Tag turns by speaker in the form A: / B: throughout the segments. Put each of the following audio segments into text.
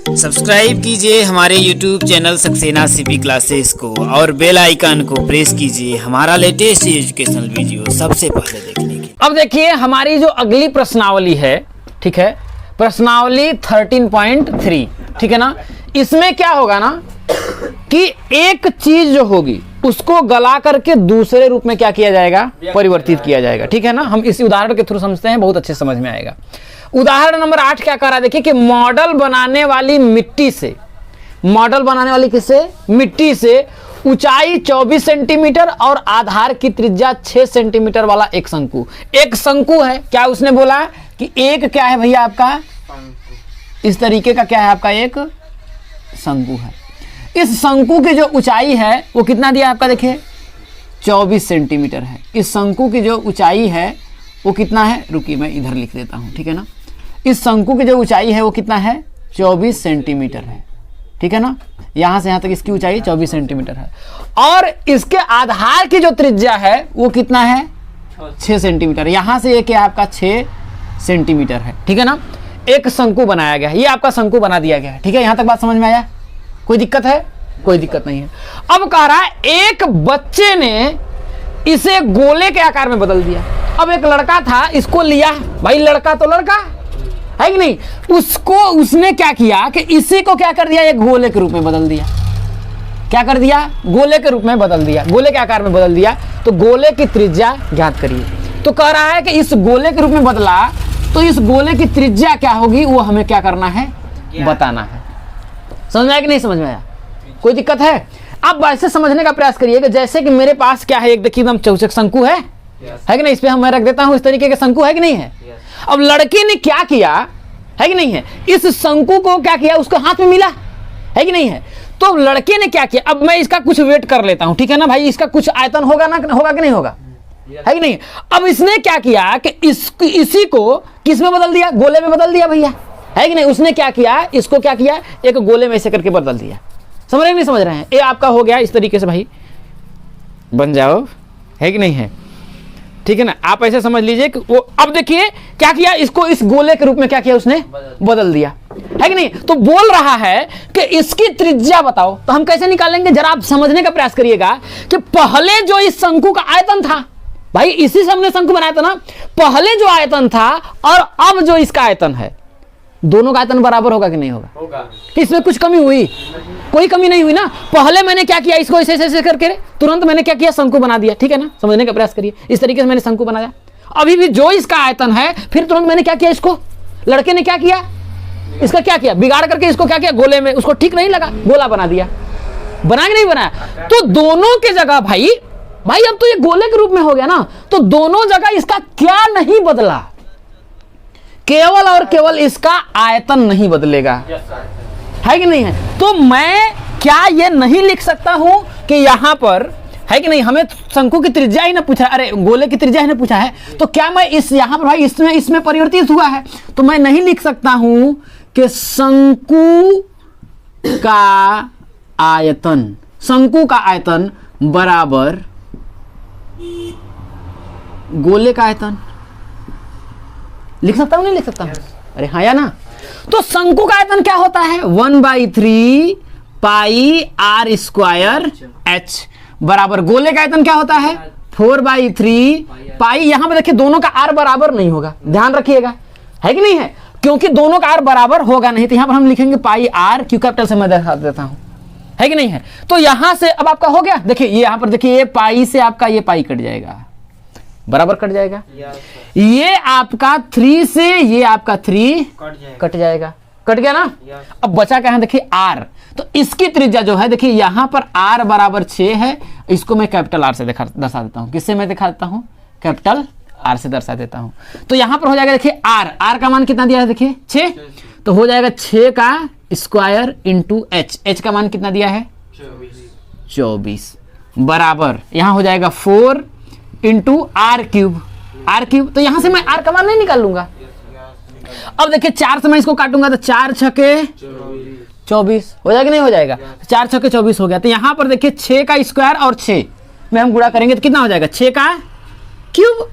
A: Subscribe कीजिए हमारे YouTube channel Saxena CP classes को और बेल आइकन को प्रेस कीजिए हमारा लेटेस्ट एजुकेशनल वीडियो सबसे पहले देखने के।
B: अब देखिए हमारी जो अगली प्रश्नावली है, ठीक है, प्रश्नावली 13.3, ठीक है ना। इसमें क्या होगा ना कि एक चीज जो होगी उसको गला करके दूसरे रूप में क्या किया जाएगा, परिवर्तित किया जाएगा, ठीक है ना। हम इस उदाहरण के थ्रू समझते हैं, बहुत अच्छे समझ में आएगा। उदाहरण नंबर 8 क्या कर रहा है, देखिए कि मॉडल बनाने वाली मिट्टी से, मॉडल बनाने वाली किससे, मिट्टी से ऊंचाई 24 सेंटीमीटर और आधार की त्रिज्या 6 सेंटीमीटर वाला एक शंकु, एक शंकु है। क्या उसने बोला कि एक क्या है भैया आपका, इस तरीके का क्या है आपका, एक शंकु है। इस शंकु की जो ऊंचाई है वो कितना दिया आपका, देखिए 24 सेंटीमीटर है। इस शंकु की जो ऊंचाई है वो कितना है, रुकिए मैं इधर लिख देता हूं, ठीक है ना। इस शंकु की जो ऊंचाई है वो कितना है, 24 सेंटीमीटर है, ठीक है ना। यहां से यहां तक इसकी ऊंचाई 24 सेंटीमीटर है और इसके आधार की जो त्रिज्या है वो कितना है, 6 सेंटीमीटर। यहां से ये क्या आपका 6 सेंटीमीटर है, ठीक है ना। एक शंकु बनाया गया है, ये आपका शंकु बना दिया गया है, ठीक है। यहां तक बात समझ में आया, कोई दिक्कत है, कोई दिक्कत नहीं है। अब कह रहा है एक बच्चे ने इसे गोले के आकार में बदल दिया। अब एक लड़का था, इसको लिया, भाई लड़का तो लड़का है कि नहीं, उसको उसने क्या किया कि इसी को क्या कर दिया, एक गोले के रूप में बदल दिया। क्या कर दिया, गोले के रूप में बदल दिया, गोले के आकार में बदल दिया। तो गोले की त्रिज्या ज्ञात करिए। तो कह रहा है कि इस गोले के रूप में बदला तो इस गोले की त्रिज्या क्या होगी वो हमें क्या करना है, बताना है। समझ में आया कि नहीं समझ में आया, कोई दिक्कत है। अब ऐसे समझने का प्रयास करिए कि जैसे कि मेरे पास क्या है, एक देखिए एकदम चौचक शंकु है कि नहीं, इस पे हम रख देता हूं, इस तरीके के शंकु है कि नहीं है। अब लड़के ने क्या किया है कि नहीं है, इस शंकु को क्या किया, उसको हाथ में मिला है कि नहीं है। तो लड़के ने क्या किया, अब मैं इसका कुछ वेट कर लेता हूं, ठीक है ना भाई, इसका कुछ आयतन होगा ना, होगा कि नहीं होगा, है कि नहीं। अब इसने क्या किया कि इसी को किस में बदल दिया, गोले में बदल दिया भैया, है कि नहीं। उसने क्या किया, इसको क्या किया, एक गोले में ऐसे करके बदल दिया। समझ रहे हैं नहीं समझ रहे हैं, ये आपका हो गया इस तरीके से भाई बन जाओ, है कि नहीं है, ठीक है ना। आप ऐसे समझ लीजिए कि वो, अब देखिए क्या किया, इसको इस गोले के रूप में क्या किया उसने, बदल दिया, है कि नहीं। तो बोल रहा है कि इसकी त्रिज्या बताओ। तो हम कैसे निकालेंगे, जरा आप समझने का प्रयास करिएगा कि पहले जो इस शंकु का आयतन था, भाई इसी से हमने शंकु बनाया था ना, पहले जो आयतन था और अब जो इसका आयतन है, दोनों का आयतन बराबर होगा कि नहीं होगा, इसमें कुछ कमी हुई, कोई कमी नहीं हुई ना। पहले मैंने क्या किया, इसको ऐसे ऐसे करके तुरंत मैंने क्या किया, शंकु बना दिया, ठीक है ना। समझने का प्रयास करिए, इस तरीके से मैंने शंकु बनाया। अभी भी जो इसका आयतन है, फिर तुरंत मैंने क्या किया, इसको लड़के ने क्या किया, इसका क्या किया, बिगाड़ करके इसको क्या किया, गोले में, उसको ठीक नहीं लगा, गोला बना दिया, बना के नहीं बनाया। तो दोनों के जगह भाई अब तो ये गोले के रूप में हो गया ना, तो दोनों जगह इसका क्या नहीं बदला, केवल और केवल इसका आयतन नहीं बदलेगा, है कि नहीं है। तो मैं क्या ये नहीं लिख सकता हूं कि यहां पर, है कि नहीं, हमें शंकु की त्रिज्या ही ना पूछा, अरे गोले की त्रिज्या ही ना पूछा है, तो क्या मैं इस यहां पर भाई इसमें परिवर्तित हुआ है, तो मैं नहीं लिख सकता हूं कि शंकु का आयतन, शंकु का आयतन बराबर गोले का आयतन, लिख सकता हूं नहीं लिख सकता हूं, अरे हाँ या ना। तो शंकु का आयतन क्या होता है, 1/3 पाई r स्क्वायर h बराबर गोले का आयतन क्या होता है, 4/3 पाई। यहां पर देखिए दोनों का r बराबर नहीं होगा, ध्यान रखिएगा, है कि नहीं है, क्योंकि दोनों का r बराबर होगा नहीं, तो यहां पर हम लिखेंगे पाई r, क्यू कैपिटल से मैं दिखा देता हूं, है कि नहीं है। तो यहां से अब आपका हो गया, देखिए ये यहां पर देखिए, ये पाई से आपका ये पाई कट जाएगा, बराबर कट जाएगा। ये आपका 3 से ये आपका 3 कट जाएगा, कट गया ना। अब बचा क्या है, देखिए r, तो इसकी त्रिज्या जो है, देखिए यहां पर r बराबर 6 है, इसको मैं कैपिटल R से दर्शा देता हूं, किससे मैं दिखा देता हूं, कैपिटल R से दर्शा देता हूं। तो यहां पर हो जाएगा, देखिए r का मान कितना दिया है, देखिए 6, तो हो जाएगा 6 का स्क्वायर इंटू h का मान कितना दिया है, 24 बराबर, यहां हो जाएगा 4 इंटू r क्यूब, तो यहां से मैं r का मान नहीं निकाल लूंगा। अब देखिए 4 से मैं इसको काटूंगा तो 4 छके 24 हो जाएगा, नहीं हो जाएगा, 4 छके 24 हो गया। तो यहां पर देखिए 6 का स्क्वायर और 6 में हम गुणा करेंगे तो कितना हो जाएगा, 6 का क्यूब,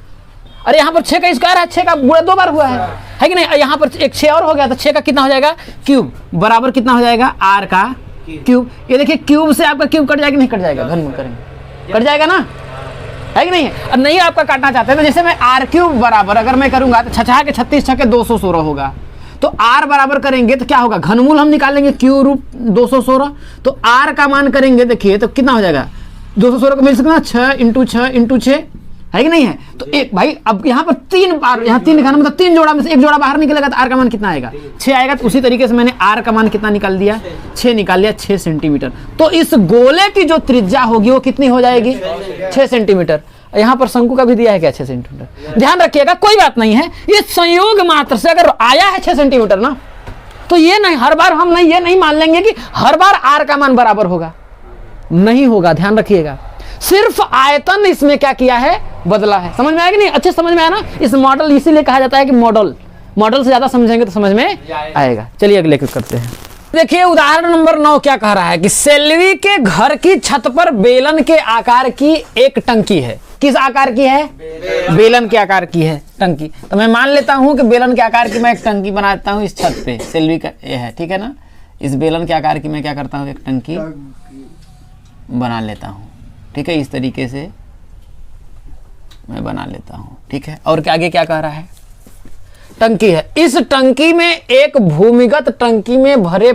B: अरे यहाँ पर 6 का स्क्वायर है, 6 का गुणा 2 बार हुआ है है कि नहीं। यहाँ पर एक 6 और हो गया तो 6 का कितना हो जाएगा क्यूब, बराबर कितना हो जाएगा r का क्यूब। ये देखिए क्यूब से आपका क्यूब कट जाएगा नहीं कट जाएगा, घनमूल करेंगे कट जाएगा ना, है कि नहीं है। और नहीं आपका काटना चाहते हैं तो जैसे मैं r क्यूब बराबर अगर मैं करूंगा तो 6 के 36 6 के 216 होगा, तो r बराबर करेंगे तो क्या होगा, घनमूल हम निकालेंगे क्यू रूट 216, तो r का मान करेंगे देखिए तो कितना हो जाएगा 216 को मिल सकता है 6 इंटू 6 इंटू 6, है कि नहीं है। तो एक भाई अब यहाँ पर 3 बार, यहाँ 3 लिखा मतलब 3 जोड़ा में से एक जोड़ा बाहर निकलेगा तो r का मान कितना आएगा 6 आएगा। तो उसी तरीके से मैंने r का मान कितना निकाल दिया 6 निकाल लिया, 6 सेंटीमीटर। तो इस गोले की जो त्रिज्या होगी वो कितनी हो जाएगी 6 सेंटीमीटर। यहाँ पर शंकु का भी दिया है क्या 6 सेंटीमीटर, ध्यान रखिएगा कोई बात नहीं है, ये संयोग मात्र से अगर आया है 6 सेंटीमीटर ना तो ये नहीं हर बार हम नहीं ये नहीं मान लेंगे कि हर बार r का मान बराबर होगा, नहीं होगा, ध्यान रखिएगा। सिर्फ आयतन इसमें क्या किया है बदला है, समझ में आया कि नहीं, अच्छे समझ में आया ना। इस मॉडल इसीलिए कहा जाता है कि मॉडल से ज्यादा समझेंगे तो समझ में आएगा। चलिए अगले क्लिक करते हैं। देखिए उदाहरण नंबर 9 क्या कह रहा है कि सेल्वी के घर की छत पर बेलन के आकार की एक टंकी है। किस आकार की है, बेलन के आकार की है टंकी। तो मैं मान लेता हूं कि बेलन के आकार की मैं एक टंकी बना देता हूं इस छत पे, सेल्वी का ये है, ठीक है ना। इस बेलन के आकार की मैं क्या करता हूं एक टंकी बना लेता हूं, ठीक है, इस तरीके से मैं बना लेता हूं, ठीक है। और आगे क्या कह रहा है, टंकी है, इस टंकी में एक भूमिगत टंकी में भरे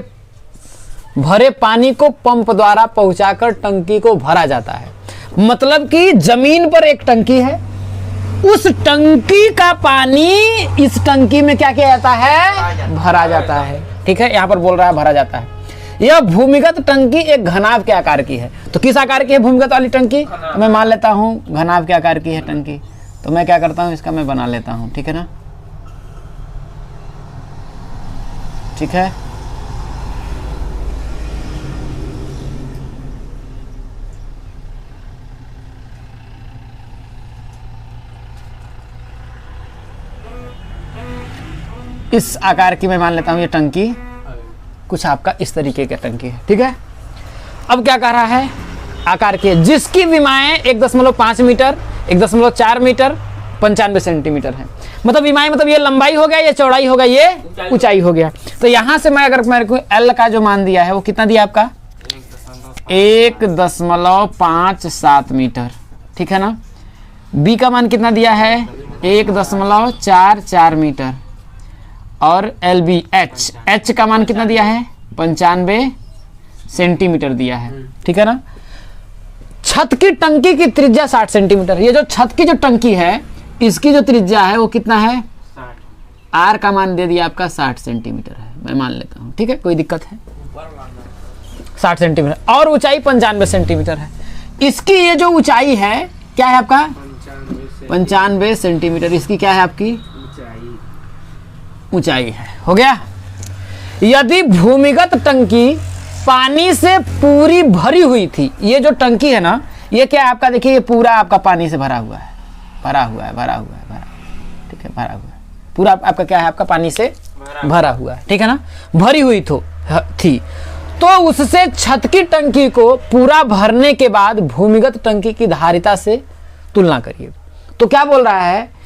B: पानी को पंप द्वारा पहुंचाकर टंकी को भरा जाता है। मतलब कि जमीन पर एक टंकी है, उस टंकी का पानी इस टंकी में क्या किया जाता है भरा जाता है, ठीक है। यहां पर बोल रहा है भरा जाता है। यह भूमिगत टंकी एक घनाभ के आकार की है। तो किस आकार की है भूमिगत वाली टंकी, तो मैं मान लेता हूं घनाभ के आकार की है टंकी। तो मैं क्या करता हूं इसका मैं बना लेता हूं, ठीक है ना, ठीक है। इस आकार की मैं मान लेता हूं ये टंकी कुछ आपका इस तरीके का टंकी है, ठीक है। अब क्या कह रहा है आकार की है जिसकी विमाएं 1.5 मीटर 1.4 मीटर 95 सेंटीमीटर है। मतलब विमाएं मतलब ये लंबाई हो गया, ये चौड़ाई हो गया, ये ऊंचाई हो गया। तो यहां से मैं अगर मेरे को एल का जो मान दिया है वो कितना दिया आपका 1.57 मीटर, ठीक है ना। बी का मान कितना दिया है 1.44 मीटर और एल बी एच का मान कितना दिया है 95 सेंटीमीटर दिया है, ठीक है ना। छत की टंकी की त्रिज्या 60 सेंटीमीटर। ये जो छत की जो टंकी है इसकी जो त्रिज्या है वो कितना है आर का मान दे दिया आपका 60 सेंटीमीटर है, मैं मान लेता हूं, ठीक है, कोई दिक्कत है 60 सेंटीमीटर और ऊंचाई 95 सेंटीमीटर है। इसकी ये जो ऊंचाई है क्या है आपका 95 सेंटीमीटर, इसकी क्या है आपकी ऊंचाई है, हो गया। यदि भूमिगत टंकी पानी से पूरी भरी हुई थी, ये जो टंकी है ना ये क्या है आपका देखिए ये पूरा आपका पानी से भरा हुआ है, ठीक है, भरा हुआ है पूरा आपका क्या है आपका पानी से भरा हुआ है, ठीक है ना, भरी हुई थी। तो उससे छत की टंकी को पूरा भरने के बाद भूमिगत टंकी की धारिता से तुलना करिए। तो क्या बोल रहा है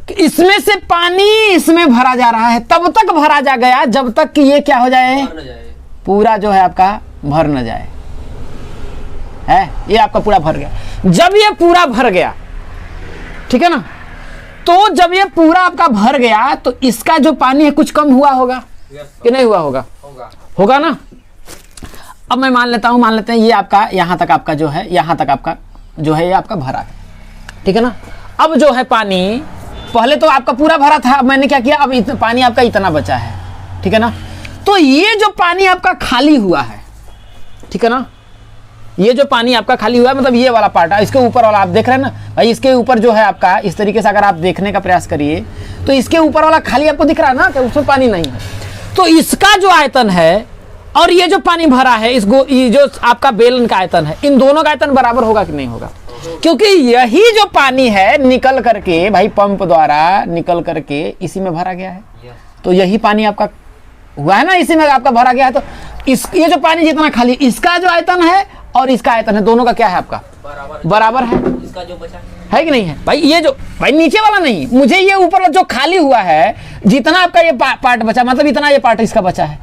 B: कि इसमें से पानी इसमें भरा जा रहा है, तब तक भरा जा गया जब तक कि ये क्या हो जाए पूरा जो है आपका भर न जाए, है ये आपका पूरा भर गया। जब ये पूरा भर गया, ठीक है ना, तो जब ये पूरा आपका भर गया तो इसका जो पानी है कुछ कम हुआ होगा कि नहीं हुआ होगा, होगा ना। अब मैं मान लेता हूं, मान लेते हैं ये आपका यहां तक आपका जो है यहां तक आपका जो है ये आपका भरा है, ठीक है ना। अब जो है पानी पहले तो आपका पूरा भरा था, अब मैंने क्या किया अब पानी आपका इतना बचा है, ठीक है ना। तो ये जो पानी आपका खाली हुआ है, ठीक है ना, ये जो पानी आपका खाली हुआ है मतलब ये वाला पार्ट है, इसके ऊपर वाला आप देख रहे हैं ना भाई, इसके ऊपर जो है आपका इस तरीके से अगर आप देखने का प्रयास करिए तो इसके ऊपर वाला खाली आपको दिख रहा है ना कि उसमें पानी नहीं है। तो इसका जो आयतन है और ये जो पानी भरा है ये जो आपका बेलन का आयतन है, इन दोनों का आयतन बराबर होगा कि नहीं होगा, क्योंकि यही जो पानी है निकल करके भाई पंप द्वारा निकल करके इसी में भरा गया है। तो यही पानी आपका हुआ है ना, इसी में आपका भरा गया है। तो ये जो पानी जितना खाली इसका जो आयतन है और इसका आयतन है दोनों का क्या है आपका बराबर है, इसका जो बचा है कि नहीं है भाई? ये जो भाई नीचे वाला नहीं, मुझे ये ऊपर वाला जो खाली हुआ है, जितना आपका ये पार्ट बचा, मतलब इतना ये पार्ट इसका बचा है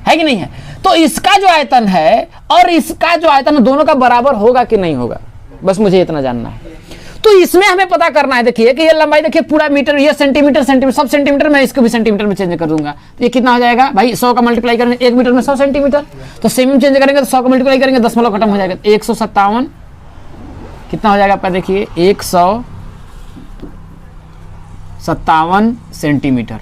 B: कि नहीं है? तो इसका जो आयतन है और इसका जो आयतन है, दोनों का बराबर होगा कि नहीं होगा, बस मुझे इतना जानना है। तो इसमें हमें पता करना है, देखिए कि ये लंबाई देखिए पूरा मीटर, ये सेंटीमीटर, सेंटीमीटर सब सेंटीमीटर, मैं इसको भी सेंटीमीटर में चेंज कर दूंगा। तो ये कितना हो जाएगा भाई? 100 का मल्टीप्लाई करेंगे 1 मीटर में 100 सेंटीमीटर, तो सेमी में चेंज करेंगे तो 100 का मल्टीप्लाई करेंगे, दशमलव खत्म हो जाएगा। 157 कितना हो जाएगा आपका? देखिए 157 सेंटीमीटर,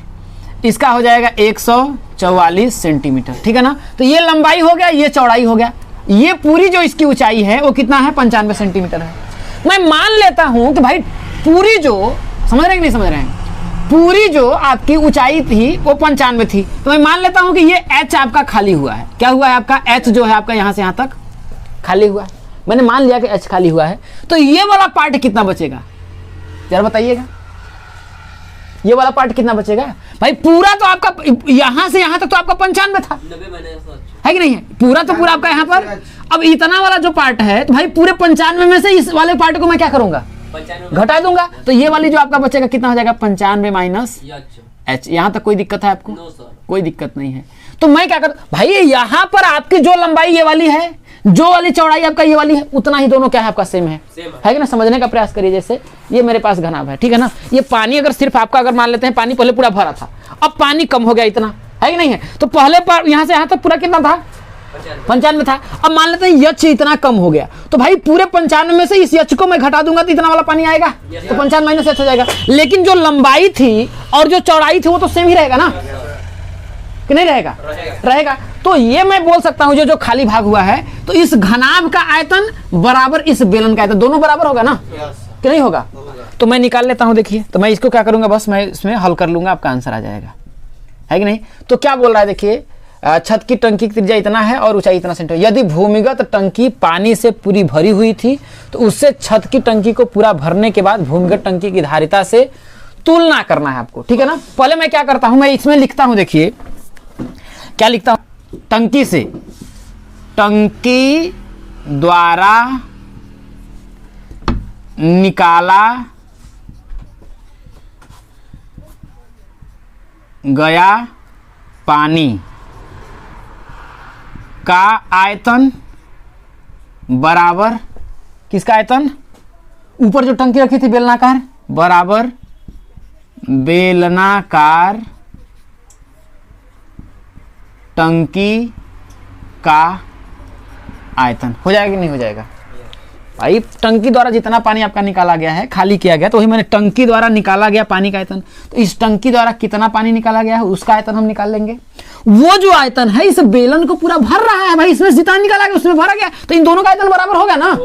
B: इसका हो जाएगा 144 सेंटीमीटर, ठीक है ना? तो ये लंबाई हो गया, ये चौड़ाई हो गया। ये पूरी जो इसकी ऊंचाई है वो कितना है? 95 सेंटीमीटर है। मैं मान लेता हूं कि भाई पूरी जो, समझ रहे हैं कि नहीं समझ रहे हैं, पूरी जो आपकी ऊंचाई थी वो 95 थी, तो मैं मान लेता हूं कि ये h आपका खाली हुआ है। क्या हुआ है आपका? h जो है आपका यहां से यहां तक खाली हुआ है। मैंने मान लिया कि h खाली हुआ है, तो ये वाला पार्ट कितना बचेगा जरा बताइएगा? ये वाला पार्ट कितना बचेगा भाई? पूरा तो आपका यहां से यहां तक तो आपका 95 था, है कि नहीं है? पूरा तो पूरा आपका यहां पर। अब इतना वाला जो पार्ट है, तो भाई पूरे 95 में से इस वाले पार्ट को मैं क्या करूंगा? घटा दूंगा। तो ये वाली जो आपका बचेगा कितना हो जाएगा? 95 माइनस h। यहां तक कोई दिक्कत है आपको? कोई दिक्कत नहीं है। तो मैं क्या कर भाई, यहां पर आपकी जो लंबाई ये वाली है, जो वाली चौड़ाई आपका ये वाली है, उतना ही दोनों क्या है आपका? सेम है कि ना? समझने का प्रयास करिए। जैसे ये मेरे पास घनाभ है, ठीक है ना? ये पानी अगर सिर्फ आपका अगर मान लेते हैं, पानी पहले पूरा भरा था, अब पानी कम हो गया इतना, है कि नहीं है? तो पहले पर यहां से यहां तक पूरा कितना था? 95 था। अब मान लेते हैं यच इतना कम हो गया, तो भाई पूरे 95 में से इस यच को मैं घटा दूंगा तो इतना वाला पानी आएगा, तो 95 माइनस यच हो जाएगा। लेकिन जो लंबाई थी और जो चौड़ाई थी वो तो सेम ही रहेगा ना, कि नहीं रहेगा? रहेगा। तो ये मैं बोल सकता हूं जो खाली भाग हुआ है, तो इस घनाभ का आयतन बराबर इस बेलन का आयतन, दोनों बराबर होगा ना, कि नहीं होगा? तो मैं निकाल लेता हूं। देखिए, तो मैं इसको क्या करूंगा, बस मैं इसमें हल कर लूंगा, आपका आंसर आ जाएगा, है कि नहीं? तो क्या बोल रहा है देखिए, छत की टंकी की त्रिज्या इतना है और ऊंचाई इतना सेंटीमीटर। यदि भूमिगत टंकी पानी से पूरी भरी हुई थी, तो उससे छत की टंकी को पूरा भरने के बाद भूमिगत टंकी की धारिता से तुलना करना है आपको, ठीक है ना? पहले मैं क्या करता हूं, मैं इसमें लिखता हूं, देखिए क्या लिखता हूं, टंकी से, टंकी द्वारा निकाला गया पानी का आयतन बराबर किसका आयतन? ऊपर जो टंकी रखी थी बेलनाकार, बराबर बेलनाकार टंकी का आयतन। हो जाएगा कि नहीं हो जाएगा भाई? टंकी द्वारा जितना पानी आपका निकाला गया है, खाली किया गया, तो वही मैंने टंकी द्वारा निकाला गया पानी का आयतन। तो इस टंकी द्वारा कितना पानी निकाला गया है उसका आयतन हम निकाल लेंगे। वो जो आयतन है इस बेलन को पूरा भर रहा है भाई, इसमें जितना निकाला गया उसमें भरा गया, तो इन दोनों का आयतन बराबर होगा ना,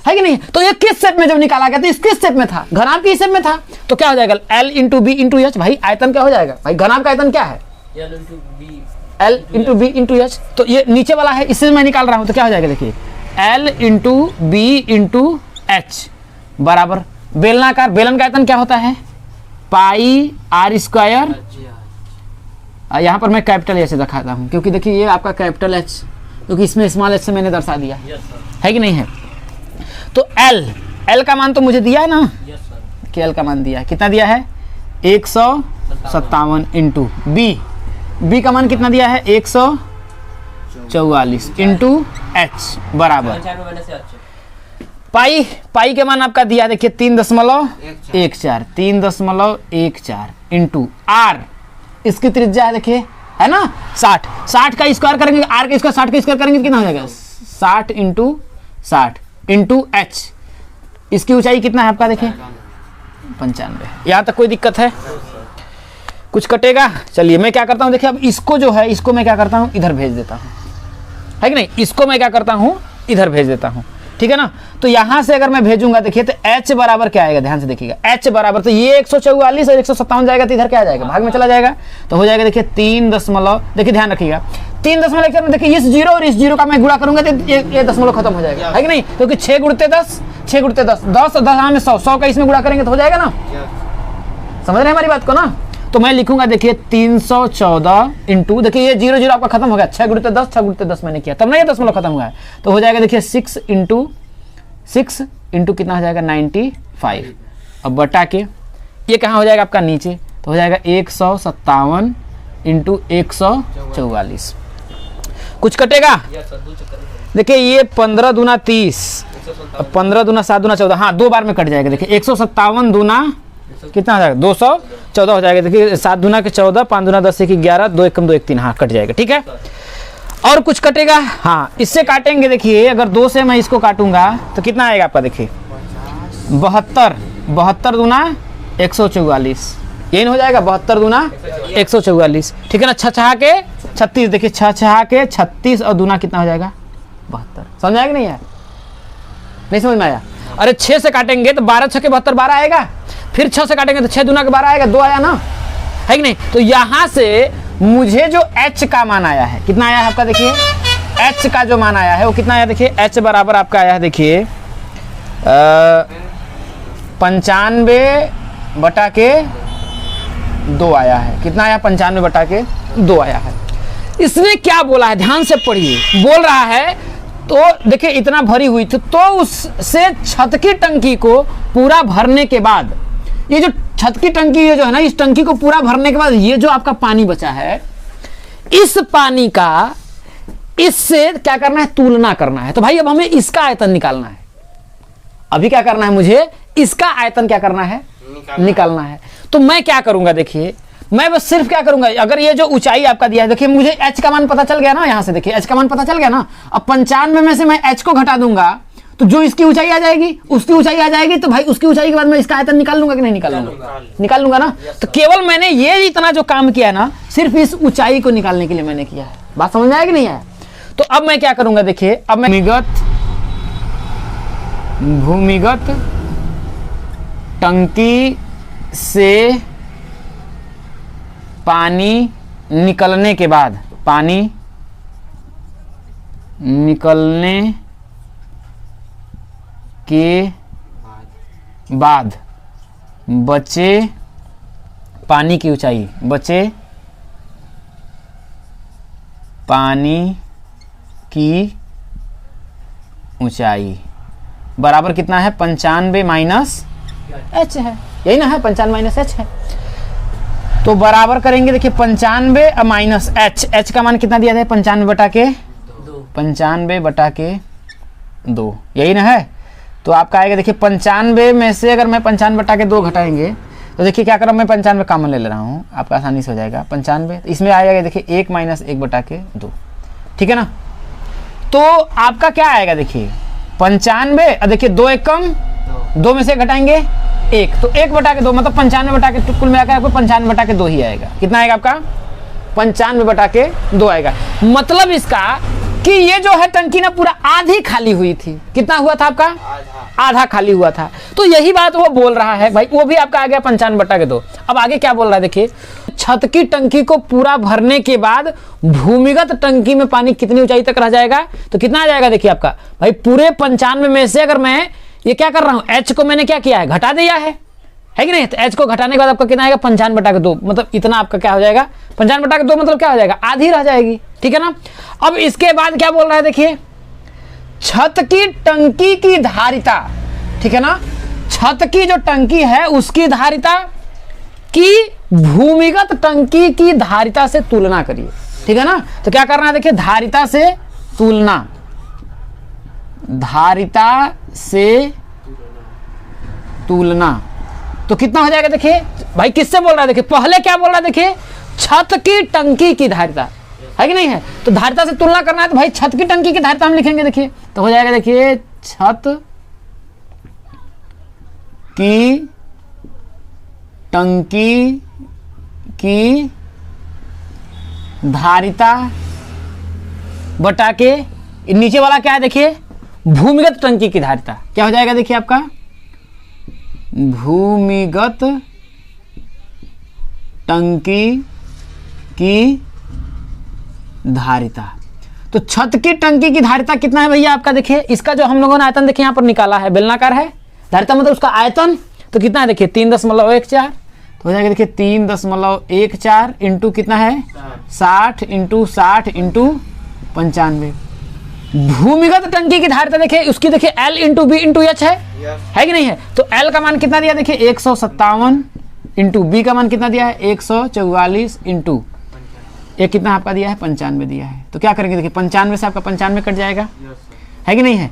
B: है कि नहीं? तो ये किस शेप में जब निकाला गया, तो इस किस शेप में था? घनाभ की शेप में था। तो क्या हो जाएगा? L into B into H. भाई आयतन क्या हो जाएगा भाई? घनाभ का आयतन क्या है? L into B into H. तो ये नीचे वाला है, इससे मैं निकाल रहा हूं, तो क्या हो जाएगा देखिए, L into B into H बराबर बेलनाकार, बेलन का आयतन क्या होता है? Pi are square. यहां पर मैं कैपिटल एच दिखाता हूं, क्योंकि देखिए ये आपका कैपिटल एच, क्योंकि इसमें स्मॉल एच से मैंने दर्शा दिया, है कि नहीं है? तो L का मान तो मुझे दिया है ना, कि L का मान दिया है, कितना दिया है? 157 इंटू बी का मान कितना दिया है? 144 इंटू एच बराबर पाई के मान आपका दिया देखिए 3.14 इंटू आर, इसकी त्रिज्या है देखिए, है ना 60 का स्क्वायर करेंगे, आर का स्क्वायर 60 का स्क्वायर करेंगे कितना हो जाएगा? 60 इंटू एच। इसकी ऊंचाई कितना है आपका देखिए? 95। यहां तक कोई दिक्कत है? कुछ कटेगा? चलिए मैं क्या करता हूं, देखिए अब इसको जो है, इसको मैं क्या करता हूं, इधर भेज देता हूं, है कि नहीं? इसको मैं क्या करता हूं, इधर भेज देता हूं, ठीक है ना? तो यहां से अगर मैं भेजूंगा देखिए, तो h बराबर क्या आएगा, ध्यान से देखिएगा, h बराबर, तो ये 144 और 157 जाएगा, तो इधर क्या आ जाएगा? भाग में चला जाएगा, तो हो जाएगा देखिए 3 दशमलव, देखिए ध्यान रखिएगा 3 दशमलव, देखिए इस जीरो और इस जीरो का मैं गुणा करूंगा तो ये दशमलव खत्म हो जाएगा, है कि नहीं? क्योंकि 6 गुणते 10 10 में 100 का इसमें गुणा करेंगे तो हो जाएगा ना, समझ रहे हैं हमारी बात को ना? तो मैं लिखूंगा देखिए 314 इंटू, देखिए ये 0 0 आपका खत्म हो गया, 6 गुणते 10 मैंने किया, तब ना ये दशमलव खत्म हुआ है, तो हो जाएगा देखिए 6 इंटू कितना हो जाएगा? 95 अब बटा के ये कहाँ हो जाएगा आपका नीचे, तो हो जाएगा 157 इंटू 144। कुछ कटेगा, देखिए ये 15 दूना 30, 15 दूना 7 दूना 14, हाँ 2 बार में कट जाएगा। देखिए 157 दूना कितना हो जाएगा 214 हो जाएगा। देखिए 7 दूना के 14, 5 दूना 10 1 11, 2 एकम 2 1 3, हाँ कट जाएगा। ठीक है, और कुछ कटेगा, हाँ इससे काटेंगे। देखिए अगर 2 से मैं इसको काटूंगा तो कितना आएगा आपका, देखिए 72 दूना 144, यही हो जाएगा 72 दूना 144। ठीक है ना, छह के 36, देखिए छह के 36 और दूना कितना हो जाएगा 72। समझ आएगा नहीं यार, नहीं समझ में आया? अरे 6 से काटेंगे तो 12 6 के 72 12 आएगा, फिर 6 से काटेंगे तो 6 दूना के 12 आएगा, 2 आया ना, है कि नहीं? तो यहाँ से मुझे जो h का मान आया है, कितना आया है आपका, देखिए h का जो मान आया है वो कितना आया, देखिए h बराबर आपका आया है, देखिए 95/2 आया है। कितना आया, 95/2 आया है। इसने क्या बोला है, ध्यान से पढ़िए। बोल रहा है तो देखिए इतना भरी हुई थी, तो उससे छत की टंकी को पूरा भरने के बाद, ये जो छत की टंकी ये जो है ना, इस टंकी को पूरा भरने के बाद ये जो आपका पानी बचा है, इस पानी का इससे क्या करना है, तुलना करना है। तो भाई अब हमें इसका आयतन निकालना है। अभी क्या करना है, मुझे इसका आयतन क्या करना है, निकालना है। तो मैं क्या करूंगा, देखिए मैं बस सिर्फ क्या करूंगा, अगर ये जो ऊंचाई आपका दिया है, देखिए मुझे h का मान पता चल गया ना, यहां से देखिए h का मान पता चल गया ना। अब 95 में से मैं h को घटा दूंगा तो जो इसकी ऊंचाई आ जाएगी उसकी ऊंचाई आ जाएगी, तो भाई उसकी ऊंचाई के बाद मैं इसका आयतन निकाल लूंगा कि नहीं निकाल लूंगा, निकाल लूंगा ना। तो केवल मैंने ये इतना जो काम किया ना, सिर्फ इस ऊंचाई को निकालने के लिए मैंने किया है। बात समझ में आया कि नहीं आया? तो अब मैं क्या करूंगा, देखिए अब मैं भूमिगत टंकी से पानी निकलने के बाद, पानी निकलने के बाद बचे पानी की ऊंचाई, बचे पानी की ऊंचाई बराबर कितना है, 95 माइनस h है, यही ना है, 95 माइनस h है। तो बराबर करेंगे, देखिए 95 माइनस h का मान कितना दिया था, 95/2, यही ना है। तो आपका आएगा, देखिए 95 में से अगर मैं 95/2 घटाएंगे तो देखिए क्या कर रहा हूँ मैं, 95 कॉमन ले रहा हूँ, आपका आसानी से हो जाएगा 95। इसमें आएगा देखिए 1 माइनस 1/2, ठीक है ना। तो आपका क्या आएगा, देखिए 95, और देखिए 2 एकम 2 में से घटाएंगे 1, तो 1/2 मतलब 95/2, कुल मिलाकर आपको 95/2 ही आएगा। कितना आएगा आपका, 95/2 आएगा। मतलब इसका कि ये जो है टंकी ना पूरा आधी खाली हुई थी। कितना हुआ था आपका, आधा खाली हुआ था। तो यही बात वो बोल रहा है भाई, वो भी आपका आ गया 95/2। अब आगे क्या बोल रहा है, देखिए छत की टंकी को पूरा भरने के बाद भूमिगत टंकी में पानी कितनी ऊंचाई तक रह जाएगा, तो कितना आ जाएगा, देखिए आपका भाई पूरे 95 में से अगर मैं ये क्या कर रहा हूं, h को मैंने क्या किया है, घटा दिया है कि नहीं। तो h को घटाने के बाद आपका कितना आएगा, 95/2, मतलब इतना आपका क्या हो जाएगा, 95/2 मतलब क्या हो जाएगा, आधी रह जाएगी। ठीक है ना। अब इसके बाद क्या बोल रहा है, देखिए छत की टंकी की धारिता, ठीक है ना, छत की जो टंकी है उसकी धारिता की भूमिगत टंकी की धारिता से तुलना करिए। ठीक है ना। तो क्या करना है, देखिए धारिता से तुलना, धारिता से तुलना, तो कितना हो जाएगा, देखिए भाई किससे बोल रहा है, देखिए पहले क्या बोल रहा है, देखिए छत की टंकी की धारिता है कि नहीं है। तो धारिता से तुलना करना है, तो भाई छत की टंकी की धारिता हम लिखेंगे, देखिए तो हो जाएगा, देखिए छत की टंकी की धारिता बटा के नीचे वाला क्या है, देखिए भूमिगत टंकी की धारिता। क्या हो जाएगा, देखिए आपका भूमिगत टंकी की धारिता। तो छत की टंकी की धारिता कितना है भैया आपका, देखिए इसका जो हम लोगों ने आयतन देखिए यहाँ पर निकाला है, बेलनाकार है, धारिता मतलब उसका आयतन तो कितना है, देखिए 3.14, तो हो जाएगा देखिए 3.14 इंटू कितना है 60 इंटू 60 इंटू 95 भूमिगत टंकी की धारिता देखिए, उसकी देखिए L into B into H है कि नहीं है। तो L का मान कितना दिया देखिए 157 इंटू बी का मान कितना दिया है 144 इंटू ये कितना आपका दिया है 95 दिया है। तो क्या करेंगे देखिए 95 से आपका 95 कट जाएगा, है कि नहीं है।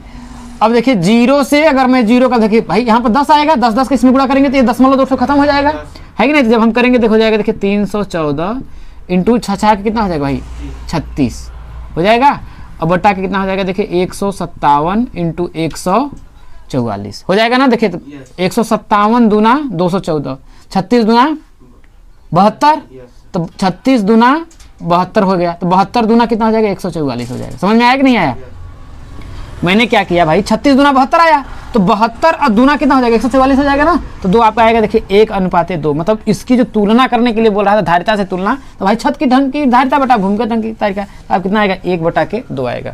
B: अब देखिए 0 से अगर मैं 0 का देखिए भाई यहाँ पर 10 आएगा, 10 10 का इसमें गुणा करेंगे तो ये 0.2 खत्म हो जाएगा, है कि नहीं। तो जब हम करेंगे देखो जाएगा देखिए 314 इंटू 6 कितना हो जाएगा भाई 36 हो जाएगा। और बट्टा के कितना हो जाएगा देखिए 157 इंटू 144 हो जाएगा ना। देखिए तो 157 दूना 214, 36 दूना 72, तो 36 दूना 72 हो गया। तो 72 दूना कितना हो जाएगा 144 हो जाएगा। समझ में आया कि नहीं आया। मैंने क्या किया भाई 36 दूना 72 आया, तो 72 और दूना कितना हो जाएगा 144 हो जाएगा ना। तो 2 आपका आएगा देखिए 1:2, मतलब इसकी जो तुलना करने के लिए बोल रहा था धारिता से तुलना, तो भाई छत की ढंग की धारिता बटा भूमिगत ढंग की धारिता, तो आप कितना आएगा 1/2 आएगा।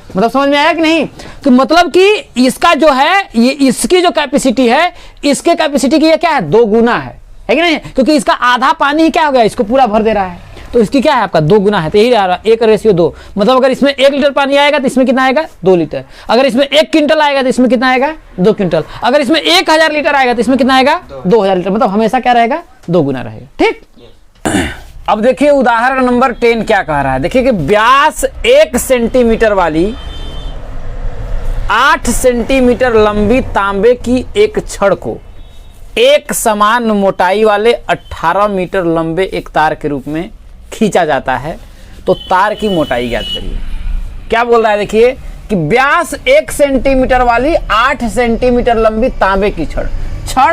B: मतलब समझ में आया कि नहीं। तो मतलब कि इसका जो है ये इसकी जो कैपेसिटी है इसके कैपेसिटी की ये क्या है 2 गुना है कि नहीं, क्योंकि इसका आधा पानी ही क्या हो गया इसको पूरा भर दे रहा है। तो इसकी क्या है आपका 2 गुना है, तो यही रहा 1:2। मतलब अगर इसमें 1 लीटर पानी आएगा तो इसमें कितना आएगा 2 लीटर। अगर इसमें 1 क्विंटल आएगा तो इसमें कितना आएगा 2 क्विंटल। अगर इसमें 1000 लीटर आएगा तो इसमें कितना आएगा 2000 लीटर। मतलब हमेशा क्या रहेगा 2 गुना रहेगा, ठीक। अब देखिए उदाहरण नंबर 10 क्या कह रहा है। देखिए कि व्यास 1 सेंटीमीटर वाली 8 सेंटीमीटर लंबी तांबे की एक छड़ को एक समान मोटाई वाले 18 मीटर लंबे एक तार के रूप में खींचा जाता है, तो तार की मोटाई ज्ञात करिए। क्या बोल रहा है देखिए कि व्यास 1 सेंटीमीटर वाली 8 सेंटीमीटर लंबी तांबे की छड़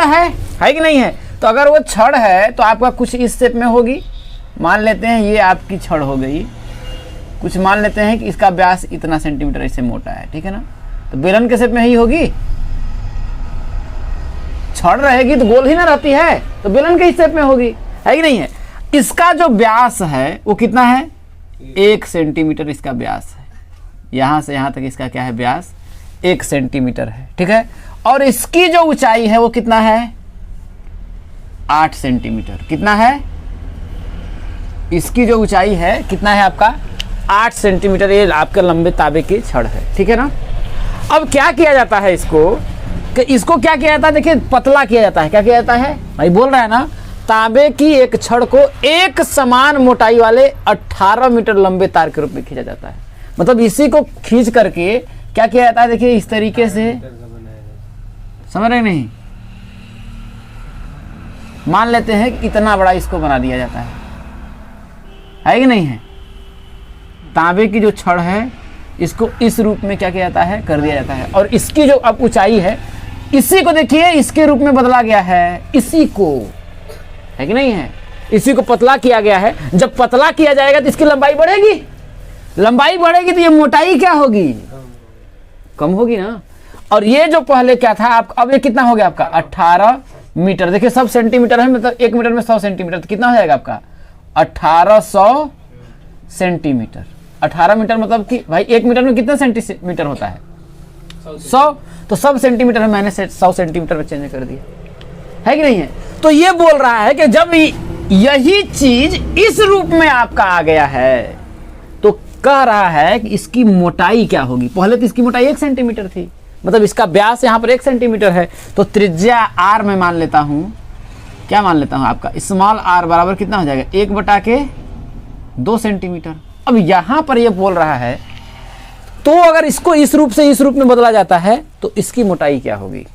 B: है कि नहीं है। तो अगर वो छड़ है तो आपका कुछ इस शेप में होगी, मान लेते हैं ये आपकी छड़ हो गई, कुछ मान लेते हैं कि इसका व्यास इतना सेंटीमीटर इससे मोटा है, ठीक है ना। तो बेलन के शेप में ही होगी, छड़ रहेगी तो गोल ही ना रहती है, तो बेलन के शेप में होगी, है कि नहीं है। इसका जो व्यास है वो कितना है 1 सेंटीमीटर इसका व्यास है, यहां से यहां तक इसका क्या है व्यास 1 सेंटीमीटर है, ठीक है। और इसकी जो ऊंचाई है वो कितना है 8 सेंटीमीटर। कितना है इसकी जो ऊंचाई है कितना है आपका 8 सेंटीमीटर। ये आपके लंबे तांबे की छड़ है, ठीक है ना। अब क्या किया जाता है इसको कि इसको क्या किया जाता है देखिए पतला किया जाता है। क्या किया जाता है भाई बोल रहा है ना, तांबे की एक छड़ को एक समान मोटाई वाले 18 मीटर लंबे तार के रूप में खींचा जाता है। मतलब इसी को खींच करके क्या किया जाता है देखिए इस तरीके से, समझ रहे नहीं, मान लेते हैं कि इतना बड़ा इसको बना दिया जाता है कि नहीं है। तांबे की जो छड़ है इसको इस रूप में क्या किया जाता है कर दिया जाता है। और इसकी जो अब ऊंचाई है इसी को देखिए इसके रूप में बदला गया है, इसी को, है कि नहीं है, इसी को पतला किया गया है। जब पतला किया जाएगा तो इसकी लंबाई बढ़ेगी, लंबाई बढ़ेगी तो ये मोटाई क्या होगी कम होगी ना। और ये जो पहले क्या था आप अब ये कितना हो गया आपका 18 मीटर। देखिए सब सेंटीमीटर है, मतलब 1 मीटर में 100 सेंटीमीटर, तो कितना हो जाएगा आपका 1800 सेंटीमीटर। 18 मीटर मतलब कि भाई 1 मीटर में कितना सेंटीमीटर होता है 100, तो सब सेंटीमीटर में मैंने 100 सेंटीमीटर में चेंज कर दिया, है कि नहीं है। तो ये बोल रहा है कि जब यही चीज इस रूप में आपका आ गया है तो कह रहा है कि इसकी मोटाई क्या होगी। पहले तो इसकी मोटाई 1 सेंटीमीटर थी, मतलब इसका व्यास यहाँ पर 1 सेंटीमीटर है, तो त्रिज्या r में मान लेता हूँ, क्या मान लेता हूँ आपका स्मॉल r बराबर कितना हो जाएगा 1/2 सेंटीमीटर। अब यहाँ पर ये बोल रहा है तो अगर इसको इस रूप से इस रूप में बदला जाता है तो इसकी मोटाई क्या होगी,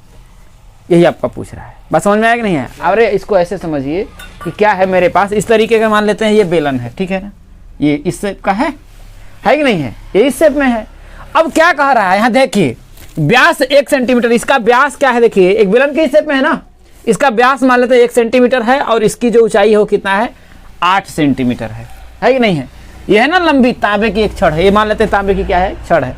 B: यही आपका पूछ रहा है। बात समझ में आया कि नहीं है। अरे इसको ऐसे समझिए कि क्या है मेरे पास इस तरीके का मान लेते हैं ये बेलन है, ठीक है ना, ये इस शेप का है कि नहीं है, ये इस शेप में है। अब क्या कह रहा है यहाँ देखिए व्यास 1 सेंटीमीटर, इसका व्यास क्या है देखिए एक बेलन के शेप में है ना, इसका व्यास मान लेते हैं 1 सेंटीमीटर है और इसकी जो ऊंचाई है वो कितना है 8 सेंटीमीटर है कि नहीं है। ये है ना लंबी तांबे की एक छड़ है, ये मान लेते हैं तांबे की क्या है छड़ है।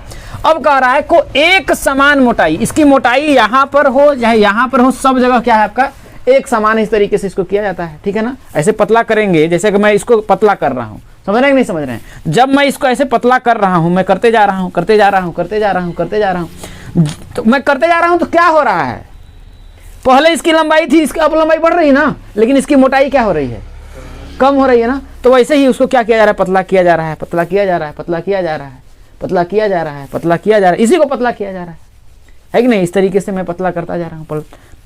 B: अब कह रहा है को एक समान मोटाई, इसकी मोटाई यहाँ पर हो चाहे यहाँ पर हो, सब जगह क्या है आपका एक समान इस तरीके से इसको किया जाता है, ठीक है ना। ऐसे पतला करेंगे जैसे कि मैं इसको पतला कर रहा हूँ, समझ रहे हैं कि नहीं समझ रहे हैं। जब मैं इसको ऐसे पतला कर रहा हूँ, मैं करते जा रहा हूँ करते जा रहा हूँ करते जा रहा हूँ करते जा रहा हूँ, तो मैं करते जा रहा हूँ तो क्या हो रहा है पहले इसकी लंबाई थी, इसकी अब लंबाई बढ़ रही है ना, लेकिन इसकी मोटाई क्या हो रही है कम हो रही है ना। तो वैसे ही उसको क्या किया जा रहा है पतला किया जा रहा है, पतला किया जा रहा है, पतला किया जा रहा है, पतला किया जा रहा है, पतला किया जा रहा है, इसी को पतला किया जा रहा है कि नहीं। इस तरीके से मैं पतला करता जा रहा हूँ,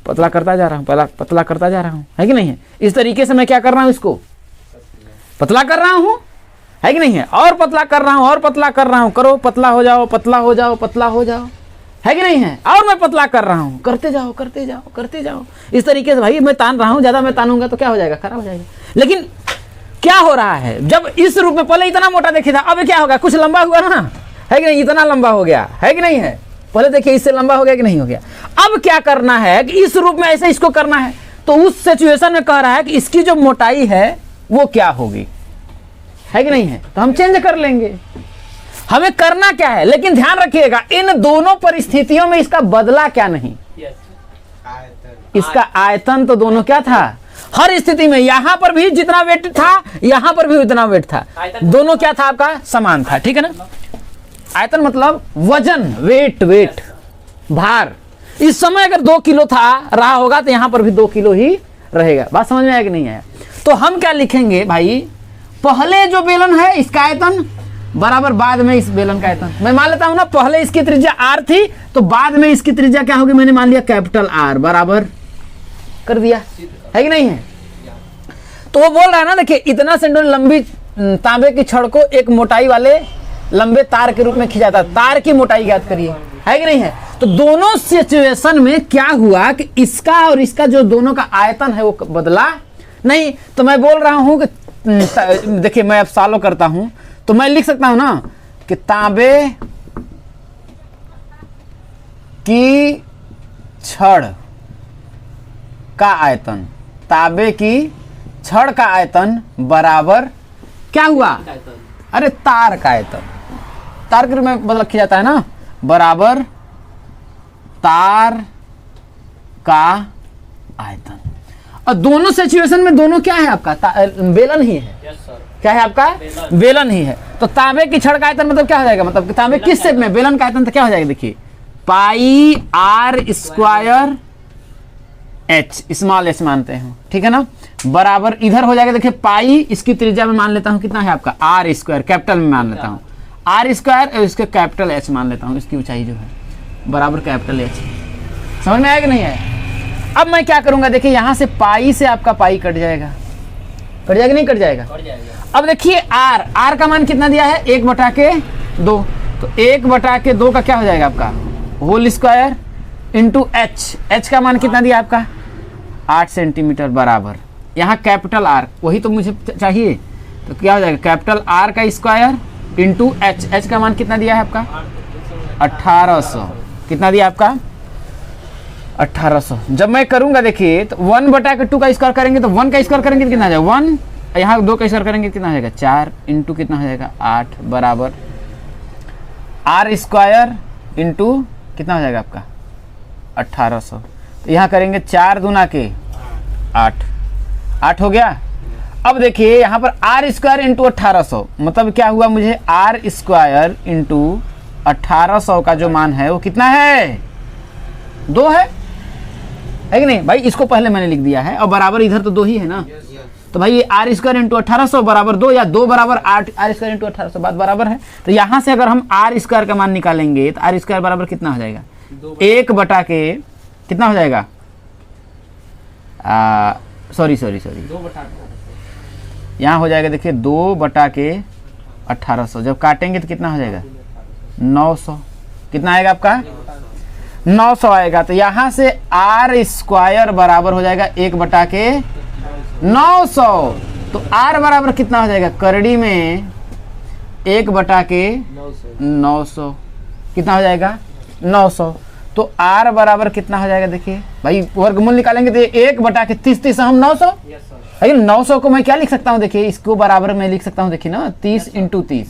B: पतला करता जा रहा हूँ, पतला करता जा रहा हूँ, है कि नहीं है। इस तरीके से मैं क्या कर रहा हूँ, इसको पतला कर रहा हूँ, है कि नहीं है। और पतला कर रहा हूँ, और पतला कर रहा हूँ, करो पतला हो जाओ, पतला हो जाओ, पतला हो जाओ, है कि नहीं है। और मैं पतला कर रहा हूँ, करते जाओ, करते जाओ, करते जाओ। इस तरीके से भाई मैं तान रहा हूँ, ज़्यादा मैं तानूंगा तो क्या हो जाएगा, खराब हो जाएगा। लेकिन क्या हो रहा है, जब इस रूप में पहले इतना मोटा देखिए था, अब क्या होगा, कुछ लंबा हुआ ना, है कि नहीं, इतना लंबा हो गया, है कि नहीं है। पहले देखिए इससे लंबा हो गया कि नहीं हो गया। अब क्या करना है कि इस रूप में ऐसे इसको करना है, तो उस सिचुएशन में कह रहा है कि इसकी जो मोटाई है वो क्या होगी, है कि नहीं है। तो हम चेंज कर लेंगे, हमें करना क्या है। लेकिन ध्यान रखिएगा इन दोनों परिस्थितियों में इसका बदला क्या नहीं, इसका आयतन तो दोनों क्या था, हर स्थिति में यहां पर भी जितना वेट था यहां पर भी उतना वेट था, दोनों क्या था आपका, समान था, ठीक है ना। आयतन मतलब वजन, वेट, भार। इस समय अगर 2 किलो था रहा होगा तो यहां पर भी 2 किलो ही रहेगा। बात समझ में आया कि नहीं आया। तो हम क्या लिखेंगे भाई, पहले जो बेलन है इसका आयतन बराबर बाद में इस बेलन का आयतन। मैं मान लेता हूं ना, पहले इसकी त्रिज्या आर थी तो बाद में इसकी त्रिज्या क्या होगी, मैंने मान लिया कैपिटल आर, बराबर कर दिया, है कि नहीं है। तो वो बोल रहा है ना, देखिए इतना सेंटीमीटर लंबी तांबे की छड़ को एक मोटाई वाले लंबे तार के रूप में खींचाता, तार की मोटाई ज्ञात करिए, है कि नहीं है। तो दोनों सिचुएशन में क्या हुआ कि इसका और इसका जो दोनों का आयतन है वो बदला नहीं। तो मैं बोल रहा हूं कि देखिए मैं अब सॉल्व करता हूं तो मैं लिख सकता हूं ना कि तांबे की छड़ का आयतन, तांबे की छड़ का आयतन बराबर क्या हुआ, अरे तार का आयतन, तार के रूप में बदल किया जाता है ना, बराबर तार का आयतन। और दोनों सिचुएशन में दोनों क्या है आपका, बेलन ही है, क्या है आपका, बेलन ही है। तो तांबे की छड़ का आयतन मतलब क्या हो जाएगा, मतलब तांबे किस शेप में, बेलन का आयतन तो क्या हो जाएगा, देखिए pi are square h, small h मानते हैं, ठीक है ना, बराबर इधर हो जाएगा, देखिए पाई, इसकी त्रिज्या में मान लेता हूं कितना है आपका, आर स्क्वायर, कैपिटल में मान लेता हूं आर स्क्वायर, और इसके कैपिटल एच मान लेता हूं, इसकी ऊंचाई जो है बराबर कैपिटल एच। समझ में आया कि नहीं है। अब मैं क्या करूंगा, देखिए यहां से पाई से आपका पाई कट जाएगा, कट जाएगा नहीं कट जाएगा। अब देखिए आर, आर का मान कितना दिया है, 1/2, तो 1/2 का क्या हो जाएगा आपका whole square into H, H का मान कितना दिया आपका 8 सेंटीमीटर, बराबर यहाँ कैपिटल आर वही तो मुझे चाहिए, तो क्या हो जाएगा कैपिटल आर का स्क्वायर इंटू एच, एच का मान कितना दिया है आपका 1800, कितना दिया आपका 1800। जब मैं करूंगा देखिए तो 1/2 का स्क्वायर करेंगे तो 1 का स्क्वायर करेंगे तो कितना आ जाएगा 1, यहाँ 2 का स्क्वायर करेंगे कितना हो जाएगा 4 इंटू कितना हो जाएगा 8, बराबर आर स्क्वायर इंटू कितना हो जाएगा आपका 1800। तो यहाँ करेंगे 4 दूना के 8 हो गया। अब देखिए यहाँ पर आर स्क्वायर इंटू 1800 मतलब क्या हुआ, मुझे आर स्क्वायर इंटू 1800 का जो मान है वो कितना है 2 है कि नहीं भाई। इसको पहले मैंने लिख दिया है और बराबर इधर तो 2 ही है ना, तो भाई ये आर स्क्वायर इंटू 1800 बराबर 2 या 2 बराबर 8, आर स्क्वायर इंटू 1800 बात बराबर है। तो यहाँ से अगर हम आर स्क्वायर का मान निकालेंगे तो आर स्क्वायर बराबर कितना हो जाएगा 1/, कितना हो जाएगा सॉरी यहाँ हो जाएगा देखिए 2/1800, जब काटेंगे तो कितना हो जाएगा 900, कितना आएगा आपका 900 आएगा। तो यहाँ से आर स्क्वायर बराबर हो जाएगा 1/900, तो आर बराबर कितना हो जाएगा करड़ी में 1/900, कितना हो जाएगा 900। तो आर बराबर कितना हो जाएगा देखिए भाई, वर्गमूल निकालेंगे तो 1/30 हम 900, लेकिन 900 को मैं क्या लिख सकता हूँ देखिए, इसको बराबर में लिख सकता हूँ देखिए ना 30 इंटू 30,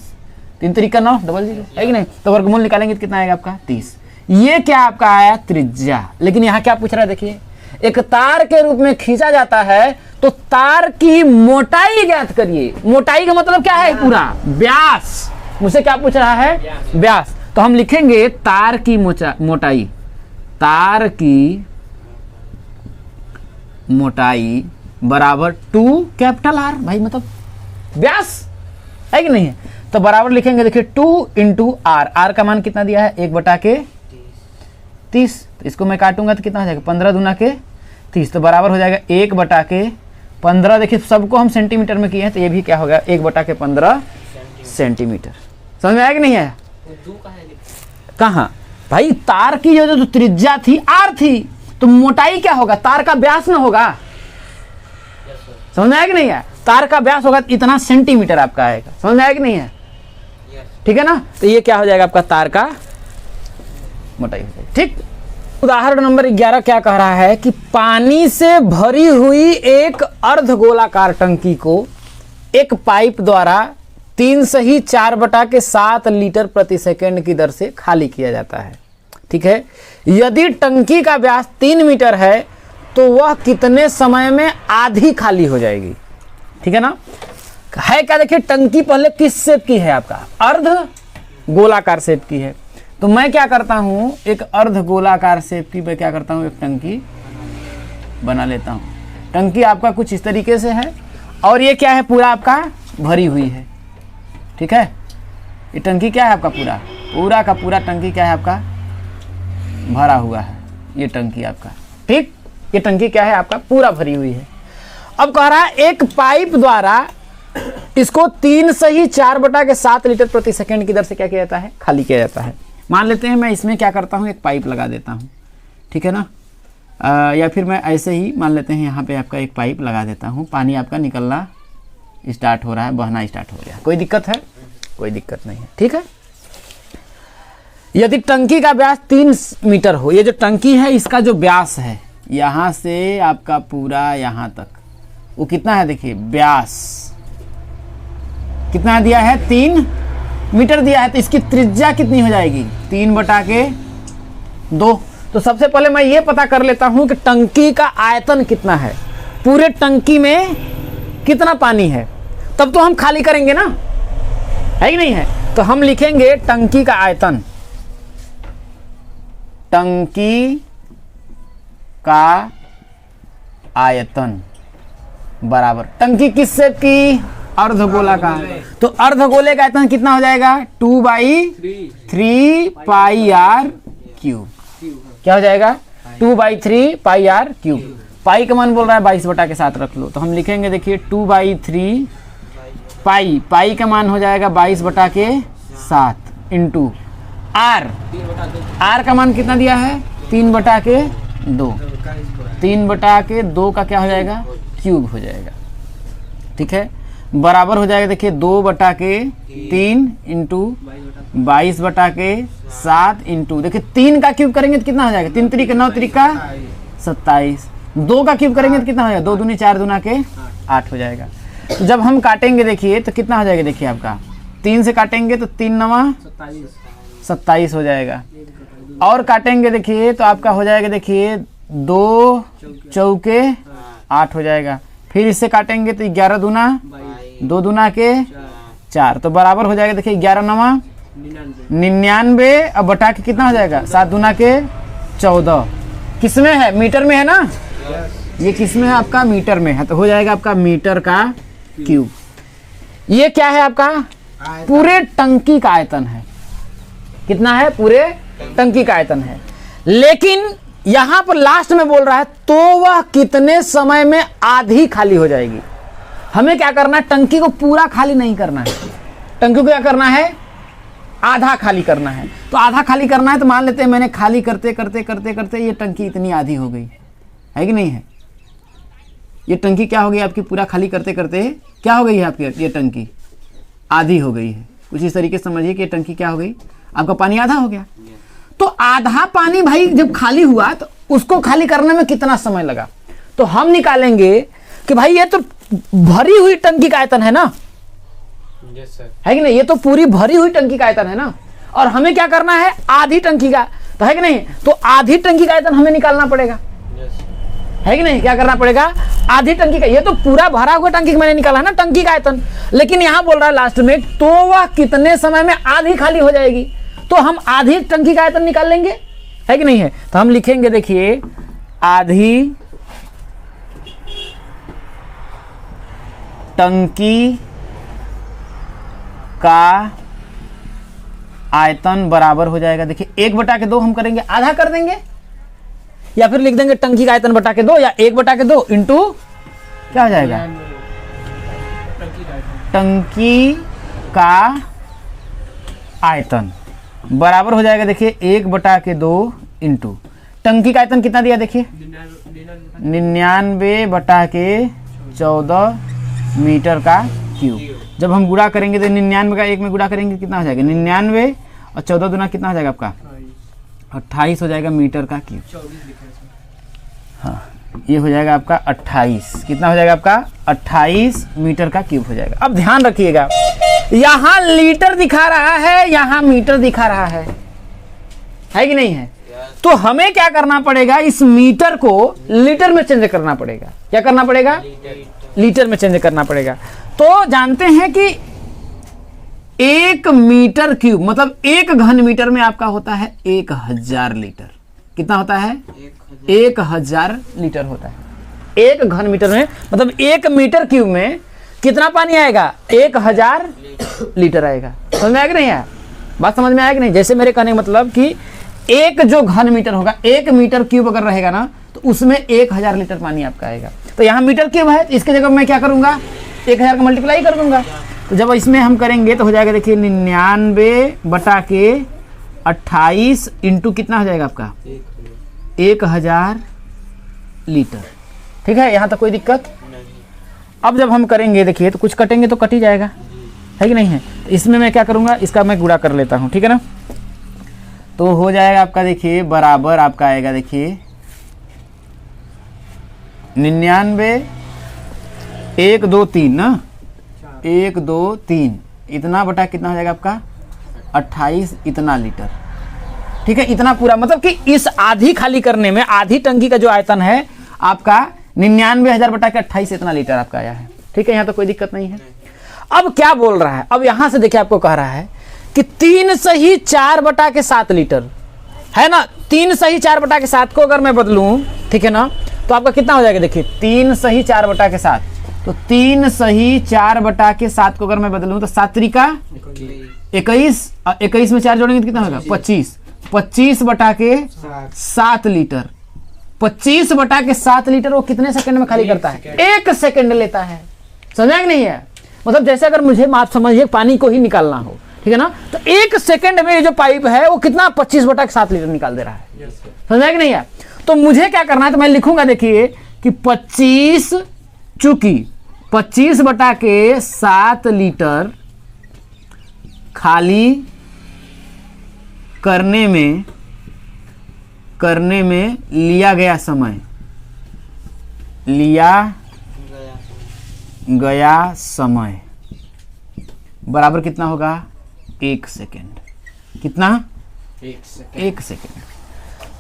B: 3 तरीका 9 डबल 0 है कि नहीं। तो वर्गमूल निकालेंगे तो कितना आएगा आपका 30। ये क्या आपका आया त्रिज्या। लेकिन यहाँ क्या पूछ रहा है देखिए, एक तार के रूप में खींचा जाता है तो तार की मोटाई ज्ञात करिए। मोटाई का मतलब क्या है पूरा व्यास, मुझसे क्या पूछ रहा है व्यास। तो हम लिखेंगे तार की मोटाई, तार की मोटाई बराबर 2 कैपिटल आर, भाई मतलब व्यास है कि नहीं है। तो बराबर लिखेंगे, देखिए 2 इंटू आर, आर का मान कितना दिया है 1/30, तो इसको मैं काटूंगा तो कितना हो जाएगा 15 दूना के 30, तो बराबर हो जाएगा 1/15। देखिए सबको हम सेंटीमीटर में किए हैं तो ये भी क्या होगा 1/15 सेंटीमीटर। समझ में आया कि नहीं आया? कहाँ भाई, तार की जो त्रिज्या थी आर थी, तो मोटाई क्या होगा, तार का व्यास ना होगा। समझ में आया कि नहीं है? तार का व्यास होगा इतना सेंटीमीटर आपका आएगा। समझ में आया कि नहीं है? ठीक है ना? तो ये क्या हो जाएगा आपका तार का मोटाई हो जाएगी। ठीक। उदाहरण नंबर 11 क्या कह रहा है कि पानी से भरी हुई एक अर्धगोलाकार टंकी को एक पाइप द्वारा 3 सही 4/7 लीटर प्रति सेकंड की दर से खाली किया जाता है। ठीक है, यदि टंकी का व्यास 3 मीटर है तो वह कितने समय में आधी खाली हो जाएगी। ठीक है ना? है क्या, देखिए टंकी पहले किस शेप की है आपका, अर्ध गोलाकार शेप की है। तो मैं क्या करता हूं, एक अर्ध गोलाकार शेप की मैं क्या करता हूं, एक टंकी बना लेता हूं। टंकी आपका कुछ इस तरीके से है और ये क्या है, पूरा आपका भरी हुई है। ठीक है, ये टंकी क्या है आपका, पूरा का पूरा टंकी क्या है आपका, भरा हुआ है ये टंकी आपका। ठीक, ये टंकी क्या है आपका, पूरा भरी हुई है। अब कह रहा है एक पाइप द्वारा इसको 3 सही 4/7 लीटर प्रति सेकंड की दर से क्या किया जाता है, खाली किया जाता है। मान लेते हैं मैं इसमें क्या करता हूँ, एक पाइप लगा देता हूँ। ठीक है ना, या फिर मैं ऐसे ही मान लेते हैं यहाँ पे आपका एक पाइप लगा देता हूँ, पानी आपका निकलना स्टार्ट हो रहा है, बहना स्टार्ट हो गया। कोई दिक्कत है? कोई दिक्कत नहीं है। ठीक है, यदि टंकी का व्यास 3 मीटर हो, ये जो टंकी है इसका जो व्यास है यहाँ से आपका पूरा यहाँ तक वो कितना है, देखिए व्यास कितना दिया है, 3 मीटर दिया है। तो इसकी त्रिज्या कितनी हो जाएगी, 3/2। तो सबसे पहले मैं ये पता कर लेता हूं कि टंकी का आयतन कितना है, पूरे टंकी में कितना पानी है, तब तो हम खाली करेंगे ना, है कि नहीं है? तो हम लिखेंगे टंकी का आयतन, टंकी का आयतन बराबर, टंकी किस शेप की, अर्धगोला का। तो अर्धगोले का आयतन कितना हो जाएगा, 2/3 पाई आर क्यूब। क्या हो जाएगा, 2/3 पाई आर क्यूब। पाई का मान बोल रहा है 22/7 रख लो, तो हम लिखेंगे देखिए 2/3 पाई, पाई का मान हो जाएगा 22/7 इंटू आर, आर का मान कितना दिया है 3/2, 3/2 का क्या हो जाएगा, क्यूब हो जाएगा। ठीक है, बराबर हो जाएगा देखिए 2/3 इंटू 22/7 इंटू, देखिए 3 का क्यूब करेंगे तो कितना हो जाएगा, 3 3 9 3 27, 2 का क्यूब करेंगे तो कितना हो जाएगा, 2 दूनी 4 दूना के 8 हो जाएगा। तो जब हम काटेंगे देखिए तो कितना हो जाएगा, देखिए आपका 3 से काटेंगे तो 3 9 27 हो जाएगा, और काटेंगे देखिए तो आपका हो जाएगा देखिए 2 चौके 8 हो जाएगा। फिर इससे काटेंगे तो 11 दूना 2 दूना के 4, तो बराबर हो जाएगा देखिए 11 9 99, अब बटा के कितना हो जाएगा 7 दूना के 14। किसमें है, मीटर में है ना, ये किसमें है आपका, मीटर में है, तो हो जाएगा आपका मीटर का क्यूब। ये क्या है आपका, पूरे टंकी का आयतन है। कितना है, पूरे टंकी का आयतन है। लेकिन यहां पर लास्ट में बोल रहा है तो वह कितने समय में आधी खाली हो जाएगी। हमें क्या करना है, टंकी को पूरा खाली नहीं करना है, टंकी को क्या करना है, आधा खाली करना है। तो आधा खाली करना है तो मान लेते हैं मैंने खाली करते करते करते करते ये टंकी इतनी आधी हो गई है कि नहीं है। ये टंकी क्या हो गई आपकी, पूरा खाली करते करते क्या हो गई है आपकी, ये टंकी आधी हो गई है। कुछ इस तरीके से समझिए कि ये टंकी क्या हो गई, आपका पानी आधा हो गया। तो आधा पानी भाई जब खाली हुआ तो उसको खाली करने में कितना समय लगा, तो हम निकालेंगे कि भाई ये तो भरी हुई टंकी का आयतन है ना, है कि नहीं, ये तो पूरी भरी हुई टंकी का आयतन है ना, और हमें क्या करना है, आधी टंकी का, तो है कि नहीं, तो आधी टंकी का आयतन हमें निकालना पड़ेगा, है कि नहीं, क्या करना पड़ेगा, आधी टंकी का। ये तो पूरा भरा हुआ टंकी मैंने निकाला है ना, टंकी का आयतन, लेकिन यहां बोल रहा है लास्ट में तो वह कितने समय में आधी खाली हो जाएगी, तो हम आधी टंकी का आयतन निकाल लेंगे, है कि नहीं है। तो हम लिखेंगे देखिए आधी टंकी का आयतन बराबर हो जाएगा, देखिए 1/2 हम करेंगे, आधा कर देंगे, या फिर लिख देंगे टंकी का आयतन बटा के 2 या 1/2 इंटू क्या हो जाएगा, टंकी का आयतन बराबर हो जाएगा, देखिए 1/2 इंटू टंकी का आयतन कितना दिया, देखिए 99/14 मीटर का क्यूब। जब हम गुणा करेंगे तो 99 का 1 में गुणा करेंगे कितना हो जाएगा, 99 और 14 दूना कितना हो जाएगा आपका 28 हो जाएगा मीटर का क्यूब। हाँ, ये हो जाएगा आपका 28, कितना हो जाएगा आपका 28 मीटर का क्यूब हो जाएगा। अब ध्यान रखिएगा, यहाँ लीटर दिखा रहा है, यहाँ मीटर दिखा रहा है कि नहीं है? तो हमें क्या करना पड़ेगा, इस मीटर को लीटर में चेंज करना पड़ेगा। क्या करना पड़ेगा, लीटर में चेंज करना पड़ेगा। तो जानते हैं कि 1 मीटर क्यूब मतलब 1 घन मीटर में आपका होता है 1000 लीटर। कितना होता है, 1000 लीटर होता है 1 घन मीटर में, मतलब 1 मीटर क्यूब में कितना पानी आएगा, 1000 लीटर आएगा। समझ में आया कि नहीं आया, बात समझ में आया कि नहीं? जैसे मेरे कहने का मतलब कि एक जो घन मीटर होगा, 1 मीटर क्यूब अगर रहेगा ना, तो उसमें 1000 लीटर पानी आपका आएगा। तो यहाँ मीटर क्यूब है, इसके जगह मैं क्या करूंगा, 1000 का मल्टीप्लाई कर दूंगा। तो जब इसमें हम करेंगे तो हो जाएगा, देखिए 99/28 इंटू कितना हो जाएगा आपका 1000 लीटर। ठीक है, यहाँ तक कोई दिक्कत नहीं। अब जब हम करेंगे, देखिए तो कुछ कटेंगे तो कट ही जाएगा, है कि नहीं है? तो इसमें मैं क्या करूँगा, इसका मैं गुणा कर लेता हूँ, ठीक है ना? तो हो जाएगा आपका, देखिए बराबर आपका आएगा, देखिए 99 1 2 3 ना, 1 2 3 इतना बटा कितना हो जाएगा आपका 28 इतना लीटर। ठीक है, इतना पूरा, मतलब कि इस आधी खाली करने में आधी टंकी का जो आयतन है आपका 99,000 बटा के 28 इतना लीटर आपका आया है। ठीक है, यहाँ तो कोई दिक्कत नहीं है। अब क्या बोल रहा है, अब यहां से देखिए आपको कह रहा है कि 3 सही 4 बटा के 7 लीटर है ना। 3 सही 4 बटा के 7 को अगर मैं बदलूं, ठीक है ना, तो आपका कितना हो जाएगा, देखिए 3 सही 4 बटा के 7, तो 3 सही 4 बटा के 7 को अगर मैं बदलूं तो 7 त्रिका 21, 21 में 4 जोड़ेंगे तो कितना होगा 25, 25 बटा के 7 लीटर। 25 बटा के 7 लीटर वो कितने सेकंड में खाली करता है, 1 सेकंड लेता है। समझा कि नहीं है? मतलब जैसे अगर मुझे आप समझिए पानी को ही निकालना हो, ठीक है ना, तो 1 सेकंड में ये जो पाइप है वो कितना 25 बटा के 7 लीटर निकाल दे रहा है। समझा कि नहीं है? तो मुझे क्या करना है, तो मैं लिखूंगा, देखिए कि 25, चूंकि 25 बटा के 7 लीटर खाली करने में लिया गया समय बराबर कितना होगा 1 सेकेंड। कितना 1 सेकेंड।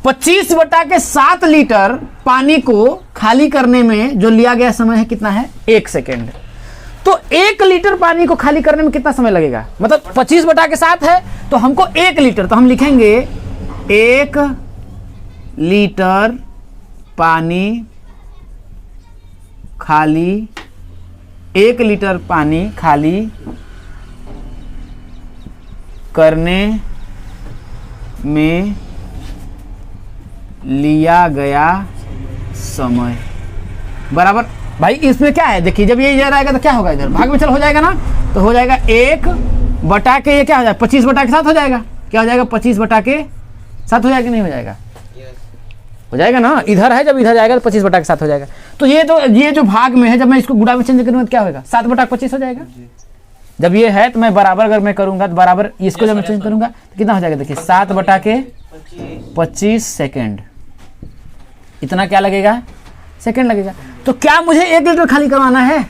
B: 25 बटा के 7 लीटर पानी को खाली करने में जो लिया गया समय है कितना है 1 सेकेंड। तो 1 लीटर पानी को खाली करने में कितना समय लगेगा, मतलब 25 बटा के 7 है तो हमको 1 लीटर, तो हम लिखेंगे 1 लीटर पानी खाली, 1 लीटर पानी खाली करने में लिया गया समय बराबर। भाई इसमें क्या है, देखिए जब ये इधर आएगा तो क्या होगा, इधर भाग में चल हो जाएगा ना, तो हो जाएगा 1 बटा के ये क्या हो जाएगा 25 बटा के 7 हो जाएगा। क्या हो जाएगा 25 बटा के 7 हो जाएगा, नहीं हो जाएगा, हो जाएगा ना। इधर है, जब इधर जाएगा तो 25 बटा के 7 हो जाएगा। तो ये जो भाग में है, जब मैं इसको गुणा में चेंज करूंगा तो क्या होगा 7 बटा 25 हो जाएगा। जब ये है तो मैं बराबर अगर मैं करूंगा तो बराबर इसको जब मैं चेंज करूंगा तो कितना हो जाएगा, देखिए 7 बटा के 25 सेकेंड, इतना क्या लगेगा सेकेंड लगेगा। तो क्या मुझे 1 लीटर खाली करवाना है,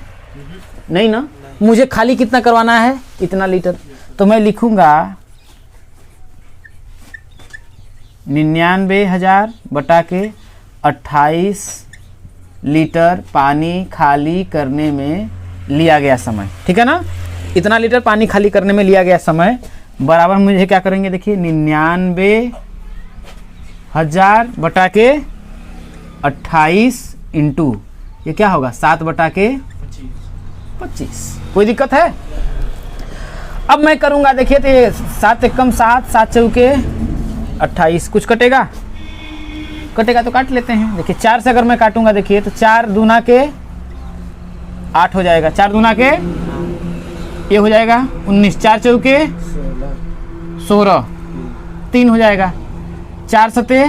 B: नहीं ना, मुझे खाली कितना करवाना है इतना लीटर। तो मैं लिखूंगा 99,000 बटा के 28 लीटर पानी खाली करने में लिया गया समय। ठीक है ना, इतना लीटर पानी खाली करने में लिया गया समय बराबर मुझे क्या करेंगे, देखिए 99,000 बटा के 28 इंटू ये क्या होगा 7 बटा के 25। कोई दिक्कत है? अब मैं करूंगा, देखिए तो ये 7 एकम 7, 7 चौके 28, कुछ कटेगा? कटेगा तो काट लेते हैं। देखिए 4 से अगर मैं काटूंगा, देखिए तो 4 दूना के 8 हो जाएगा, 4 दूना के ये हो जाएगा 19, 4 चौके 16, 3 हो जाएगा, 4 सते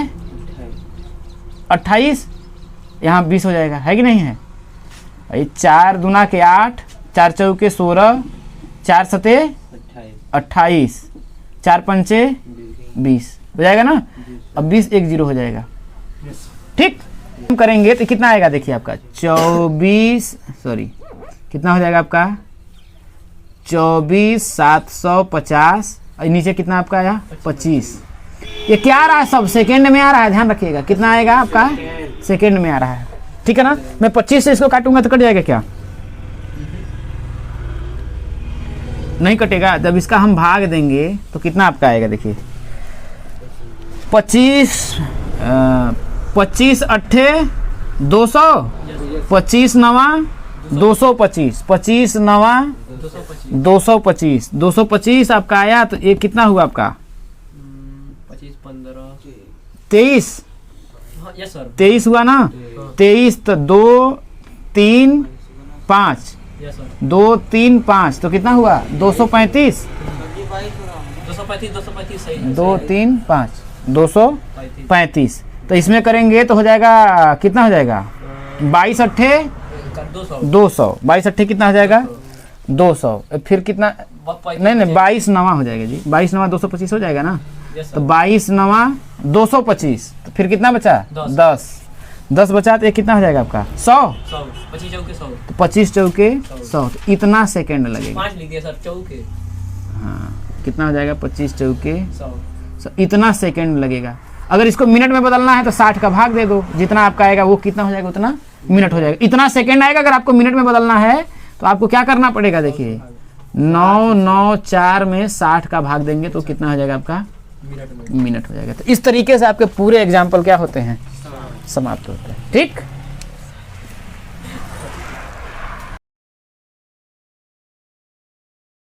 B: 28, यहाँ 20 हो जाएगा, है कि नहीं है? भाई 4 दूना के 8, 4 चौके 16, 4 सते 28, 4 पंचे 20 हो जाएगा ना। अब 20 1 0 हो जाएगा, ठीक। हम करेंगे तो कितना आएगा? देखिए आपका 24, सॉरी कितना हो जाएगा आपका 24 750, और नीचे कितना आपका आया 25। ये क्या आ रहा है? सब सेकेंड में आ रहा है, ध्यान रखिएगा। कितना आएगा आपका? सेकेंड में आ रहा है, ठीक है ना। मैं 25 से इसको काटूंगा तो कट जाएगा क्या? नहीं कटेगा। जब इसका हम भाग देंगे तो कितना आपका आएगा? देखिए 25 अट्ठे 200, 25 नवा 225, 25 नवा 225, 225 आपका आया। तो ये कितना हुआ आपका? 23, 23 हुआ ना। 23 तो 2 3 5, 2 3 5 तो कितना हुआ? 235, 2 3 5 235। तो इसमें करेंगे तो हो जाएगा, कितना हो जाएगा? 22 अट्ठे 200, 22 अट्ठे कितना हो जाएगा? 200। फिर कितना? नहीं 22 नवा हो जाएगा जी, 22 नवा 225 हो जाएगा ना। तो 22 नवा 225, तो फिर कितना बचा? 10 बचा। तो ये कितना हो जाएगा आपका? 100, 25 चौके 100। तो इतना सेकेंड लगेगा।
C: 5 लिख दिया सर, चौके।
B: हाँ, कितना हो जाएगा? 25 चौके 100, इतना सेकेंड लगेगा। अगर इसको मिनट में बदलना है तो 60 का भाग दे दो, जितना आपका आएगा वो कितना हो जाएगा? उतना मिनट हो जाएगा। इतना सेकेंड आएगा। अगर आपको मिनट में बदलना है तो आपको क्या करना पड़ेगा? देखिए 9 9 4 में 60 का भाग देंगे तो कितना हो जाएगा आपका? मिनट हो जाएगा। तो इस तरीके से आपके पूरे एग्जाम्पल क्या होते हैं? समाप्त होते हैं, ठीक।